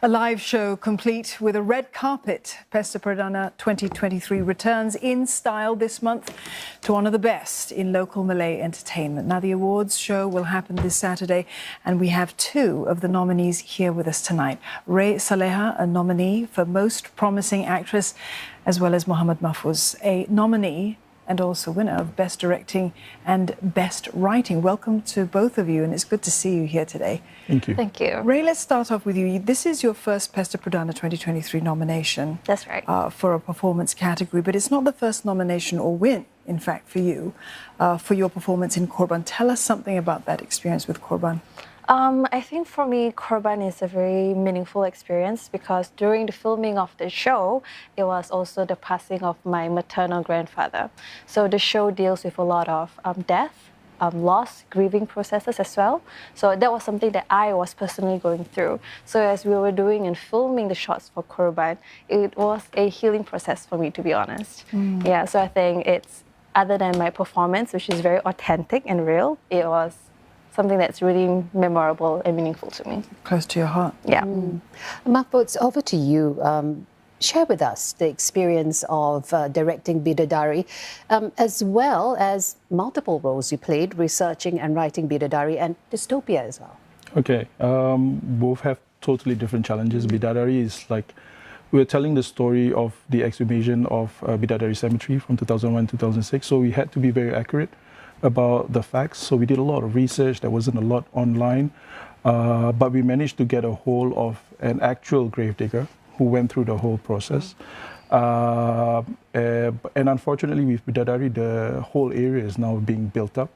A live show complete with a red carpet. Pesta Perdana 2023 returns in style this month to honour the best in local Malay entertainment. Now, the awards show will happen this Saturday, and we have two of the nominees here with us tonight. Rae Saleha, a nominee for Most Promising Actress, as well as Muhammad Mahfuz, a nominee and also winner of Best Directing and Best Writing. Welcome to both of you, and it's good to see you here today. Thank you. Thank you. Rae, let's start off with you. This is your first Pesta Perdana 2023 nomination. That's right. For a performance category, but it's not the first nomination or win, in fact, for you, for your performance in Korban. Tell us something about that experience with Korban. I think for me, Korban is a very meaningful experience because during the filming of the show, it was also the passing of my maternal grandfather. So the show deals with a lot of death, loss, grieving processes as well. So that was something that I was personally going through. So as we were doing and filming the shots for Korban, it was a healing process for me, to be honest. Yeah, so I think it's, other than my performance, which is very authentic and real, it was something that's really memorable and meaningful to me. Close to your heart. Yeah. Mahfuz, over to you. Share with us the experience of directing Bidadari, as well as multiple roles you played, researching and writing Bidadari and Dystopia as well. Okay, both have totally different challenges. Bidadari is like, we're telling the story of the exhumation of Bidadari Cemetery from 2001-2006, so we had to be very accurate about the facts. So we did a lot of research. There wasn't a lot online, but we managed to get a hold of an actual gravedigger who went through the whole process. And unfortunately, with Bidadari, the whole area is now being built up.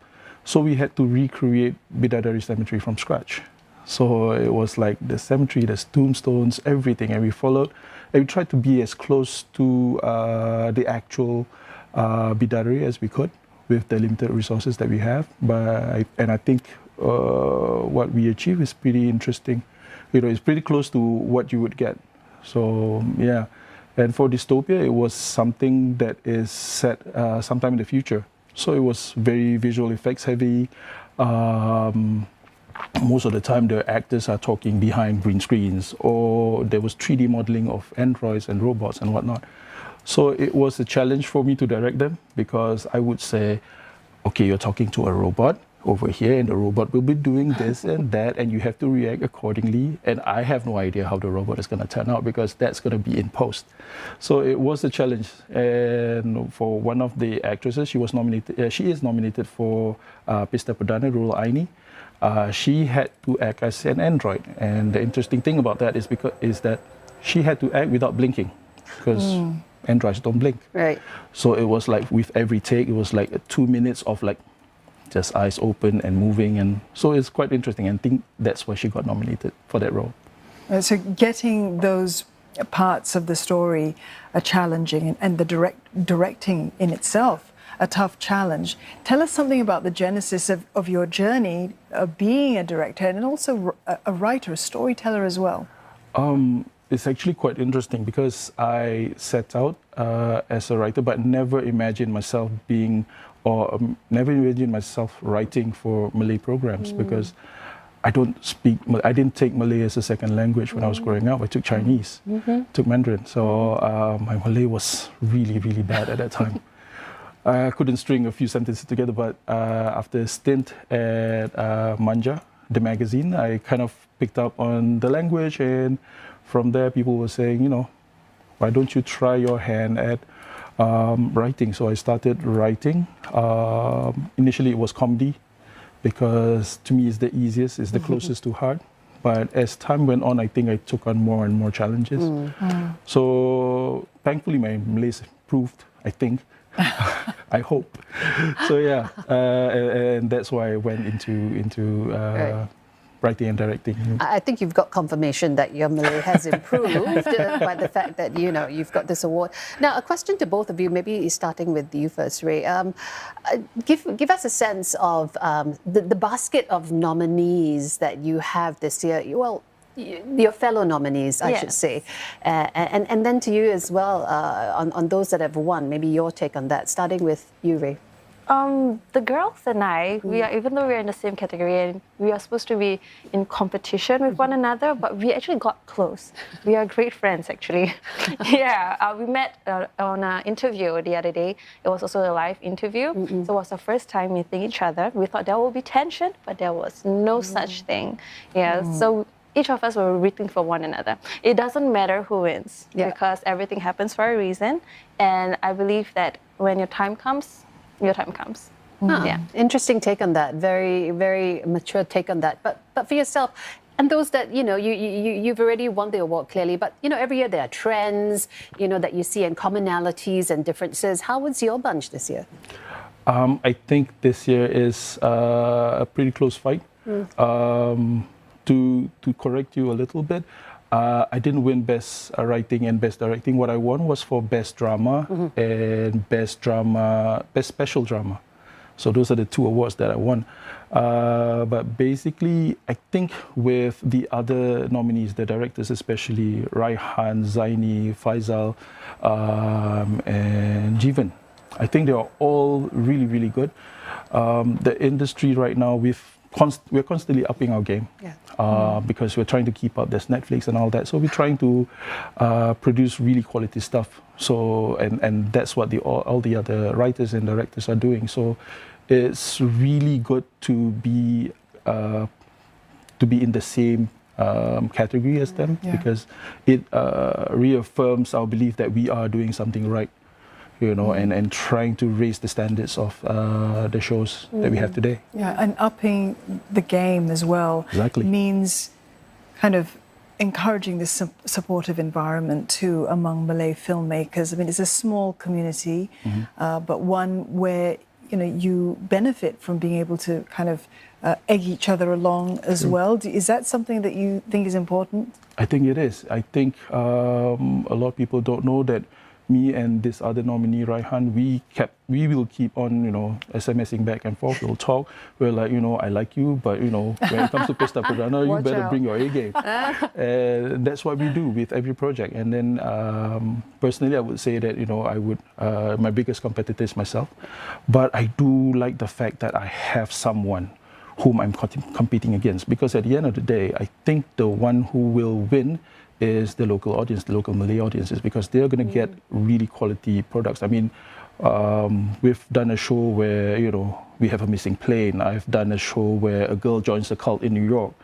So we had to recreate Bidadari Cemetery from scratch. So it was like the cemetery, there's tombstones, everything, and we followed. And we tried to be as close to the actual Bidadari as we could, with the limited resources that we have, and I think what we achieve is pretty interesting. You know, it's pretty close to what you would get. So yeah, and for Dystopia, it was something that is set sometime in the future. So it was very visual effects heavy. Most of the time, the actors are talking behind green screens, or there was 3D modeling of androids and robots and whatnot. So it was a challenge for me to direct them, because I would say, okay, you're talking to a robot over here, and the robot will be doing this and that, and you have to react accordingly. And I have no idea how the robot is going to turn out, because that's going to be in post. So it was a challenge. And for one of the actresses, she was nominated. She is nominated for Pesta Perdana role Aini. She had to act as an android, and the interesting thing about that is that she had to act without blinking, because androids don't blink. Right. So it was like with every take, it was like 2 minutes of like just eyes open and moving, and so it's quite interesting. And I think that's why she got nominated for that role. So getting those parts of the story are challenging, and the directing in itself a tough challenge. Tell us something about the genesis of your journey of being a director and also a writer, a storyteller as well. It's actually quite interesting, because I set out as a writer, but never imagined myself being, or never imagined myself writing for Malay programs, because I didn't take Malay as a second language when I was growing up. I took Chinese, took Mandarin. So my Malay was really, really bad at that time. I couldn't string a few sentences together, but after a stint at Manja, the magazine, I kind of picked up on the language, and from there, people were saying, you know, why don't you try your hand at writing? So I started writing. Initially, it was comedy, because to me, it's the easiest, it's the closest to heart. But as time went on, I think I took on more and more challenges. So thankfully, my Malay improved, I think. I hope. So yeah, and that's why I went into Right. writing and directing. I think you've got confirmation that your Malay has improved by the fact that, you know, you've got this award. Now, a question to both of you, maybe starting with you first, Rae. Give us a sense of the basket of nominees that you have this year. Well, your fellow nominees, I should say. And then to you as well, on those that have won, maybe your take on that, starting with you, Rae. The girls and I, we are, even though we're in the same category and we are supposed to be in competition with one another, but we actually got close. We are great friends, actually. We met on an interview the other day. It was also a live interview. So it was our first time meeting each other. We thought there would be tension, but there was no such thing. So each of us were rooting for one another. It doesn't matter who wins because everything happens for a reason. And I believe that when your time comes, your time comes. Interesting take on that. Very, very mature take on that. But for yourself, and those that, you've already won the award clearly, but, every year there are trends, that you see and commonalities and differences. How was your bunch this year? I think this year is a pretty close fight. To correct you a little bit, I didn't win Best Writing and Best Directing. What I won was for Best Drama and Best Special Drama. So those are the two awards that I won. But basically, I think with the other nominees, the directors especially, Raihan, Zaini, Faisal, and Jeevan, I think they are all really, really good. The industry right now, we're constantly upping our game because we're trying to keep up. There's Netflix and all that, so we're trying to produce really quality stuff. So and that's what all the other writers and directors are doing. So it's really good to be in the same category as them because it reaffirms our belief that we are doing something right. And trying to raise the standards of the shows that we have today. Yeah, and upping the game as well means kind of encouraging this supportive environment too among Malay filmmakers. I mean, it's a small community, but one where you benefit from being able to kind of egg each other along as well. Is that something that you think is important? I think it is. I think a lot of people don't know that me and this other nominee, Raihan, we will keep on, SMSing back and forth. We'll talk. We're like, I like you, but, when it comes to Pesta Perdana, you better bring your A game. That's what we do with every project. And then, personally, I would say that, my biggest competitor is myself. But I do like the fact that I have someone whom I'm competing against. Because at the end of the day, I think the one who will win is the local audience, the local Malay audiences, because they're going to get really quality products. I mean, we've done a show where, we have a missing plane. I've done a show where a girl joins a cult in New York.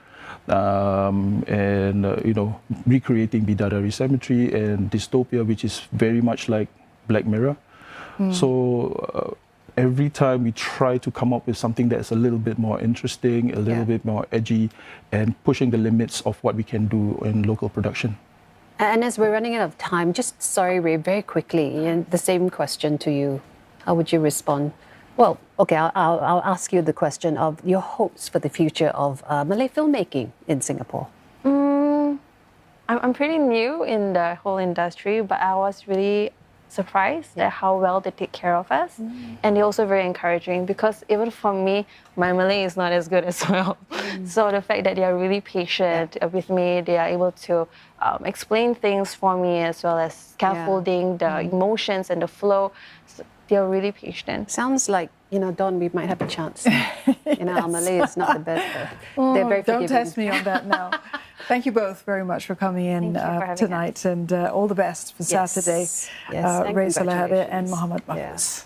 Recreating Bidadari Cemetery and Dystopia, which is very much like Black Mirror. So every time we try to come up with something that's a little bit more interesting, a little bit more edgy, and pushing the limits of what we can do in local production. And as we're running out of time, just sorry, Rae, very quickly, and the same question to you. How would you respond? Well, okay, I'll ask you the question of your hopes for the future of Malay filmmaking in Singapore. I'm pretty new in the whole industry, but I was really surprised at how well they take care of us. And they're also very encouraging because even for me, my Malay is not as good as well. So the fact that they are really patient with me, they are able to explain things for me as well as scaffolding the emotions and the flow. So they're really patient. Sounds like, Dawn, we might have a chance. Our Malay is not the best. They're very forgiving. Don't test me on that now. Thank you both very much for coming in tonight, and all the best for Saturday. Yes. Rae Saleha and Muhammad Mahfuz.